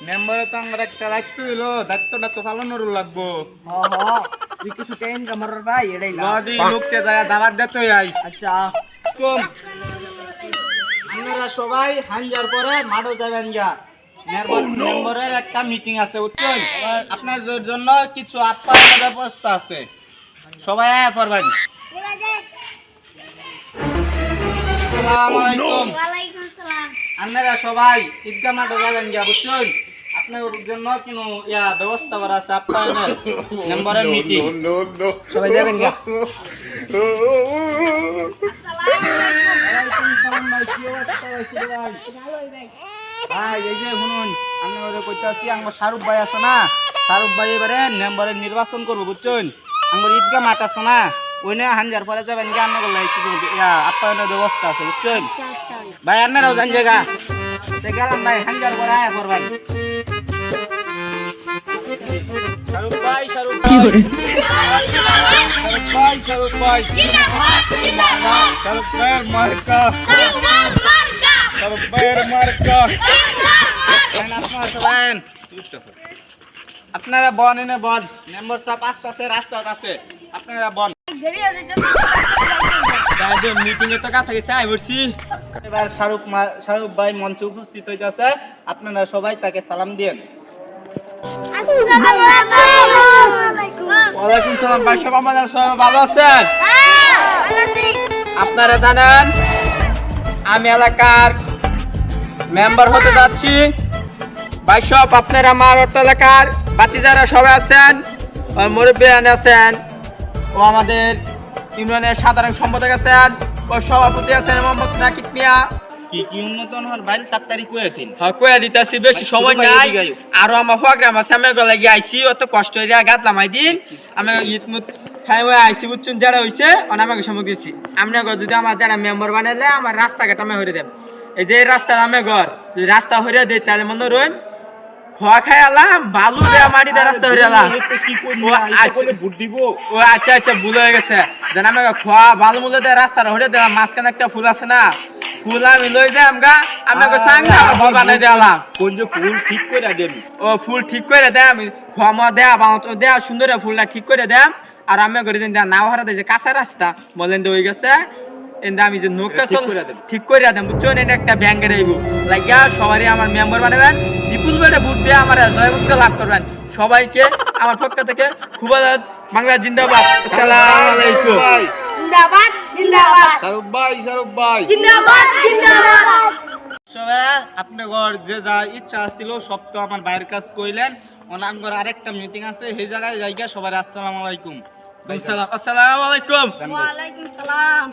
মেম্বারে তো আমার একটা দায়িত্ব দিলো, দায়িত্বটা তো পালনের লাগবো। তুই কিছু টেন কামড় ভাই এটাই নদী লোককে যায় দাবাত দিতে আই। আচ্ছা কম আপনারা সবাই হাঞ্জার পরে মাঠে যাবেন গা। মেম্বারের একটা মিটিং আছে বুঝছেন? আপনার জন্য কিছু আপ্যায়নের ব্যবস্থা আছে, সবাই আয়া পড়বেন। আসসালামু আলাইকুম। ওয়ালাইকুম আসসালাম। আপনারা সবাই ঈদগাহ মাঠে যাবেন গা বুঝছেন? আপনার জন্য কোনো ব্যবস্থা করা আছে আপ্যায়নের মেম্বারের মিটিং, সবাই যাবেন গা। ভাই এই যে শুনুন, আমি কইতাছি আমার শাহরুখ ভাই আছে না, শাহরুখ ভাই এবারে মেম্বারের নির্বাচন করবো বুঝছেন? আমার ঈদগাহ মাঠ আছে না, ওই নিয়ে হাঞ্জার পরে যাবেন গা। আপনার আপ্যায়নের ব্যবস্থা আছে বুঝছেন ভাই? আপনারাও যান জায়গা গেলাম ভাই, হাঞ্জার পরে আয়া করবেন। শাহরুখ ভাই, শাহরুখ ভাই, শাহরুখ ভাই, শাহরুখ ভাই, শাহরুখ ভাইয়ের মার্কা, শাহরুখ ভাইয়ের মার্কা। আপনারা বন এনে বন, মেম্বার সব আস্তে আস্তে রাস্তা আছে, আপনারা বন। মিটিং এর তো কাছাকাছি আই বলছি। এবার শাহরুখ ভাই মঞ্চে উপস্থিত হইতেছে, আপনারা সবাই তাকে সালাম দিয়েন। ওয়ালাইকুম সালাম ভাই, সব আমাদের সবাই ভালো আছেন? আপনারা জানেন আমি এলাকার মেম্বার হতে যাচ্ছি। ভাই সব আপনারা আমার এলাকার বাতি যারা সবাই আছেন, মুরব্বী আছেন, ও আমাদের ইউনিয়নের সাধারণ সম্পাদক আছেন, ও সভাপতি আছেন মোহাম্মদ নাকিব মিয়া। কি কি উন্নতন হন ভাই তাড়াতাড়ি কয়ে দিন। হ্যাঁ কয়ে দিতেছি, বেশি সময় নাই। আরো আমার প্রোগ্রাম আছে, আমি গলা গিয়ে আইসি, অত কষ্ট হয়ে গাতলাম দিন। আমি ঈদ মুদ খাই হয়ে আইসি বুঝছেন, যারা হয়েছে আমাকে সময় দিয়েছি। আপনার যদি আমার যারা মেম্বার বানাইলে আমার রাস্তাঘাট আমি হরে দেব। এই যে রাস্তা আমি ঘর যদি রাস্তা হরিয়া দিই তাহলে মনে রইন খোয়া খাই আলাম, বালু দেওয়া মাটি দেওয়া রাস্তা হয়ে আলাম। ও আচ্ছা আচ্ছা ভুল হয়ে গেছে। যেন আমি খোয়া বালু মূল্য দেওয়া রাস্তাটা হরিয়া দিলাম, মাঝখানে একটা ফুল আছে না, ফুল আমি লই যাই আমগা, আমি ফুল বানাই দিলাম। ফুল ঠিক করে দেন, ও ফুল ঠিক করে দেয়, আমি খোয়া মা দেয়া বানাতো দেয়া সুন্দর ফুলটা ঠিক করে দেয়। আর আমি করে দিন নাও হারা যে কাঁচা রাস্তা বলেন হয়ে গেছে, আমি যে নৌকা ঠিক করে দেন বুঝছেন? এটা একটা ব্যাংকের আইব লাগিয়া সবাই আমার মেম্বার বানাবেন, বিপুল বেড়ে ভোট দিয়ে আমার জয়মুক্ত লাভ করবেন। সবাইকে আমার পক্ষ থেকে খুব বাংলা জিন্দাবাদ। আসসালামু আলাইকুম। জিন্দাবাদ জিন্দাবাদ। শাহরুখ ভাই, শাহরুখ ভাই, জিন্দাবাদ জিন্দাবাদ। সবাই আপনার যে যা ইচ্ছা ছিল সব তো আমার বাইরের কাজ কইলেন। ওনার আরেকটা মিটিং আছে, সেই জায়গায় যাইগা সবাই আসসালামু আলাইকুম। আসসালামু আলাইকুম। ওয়ালাইকুম সালাম।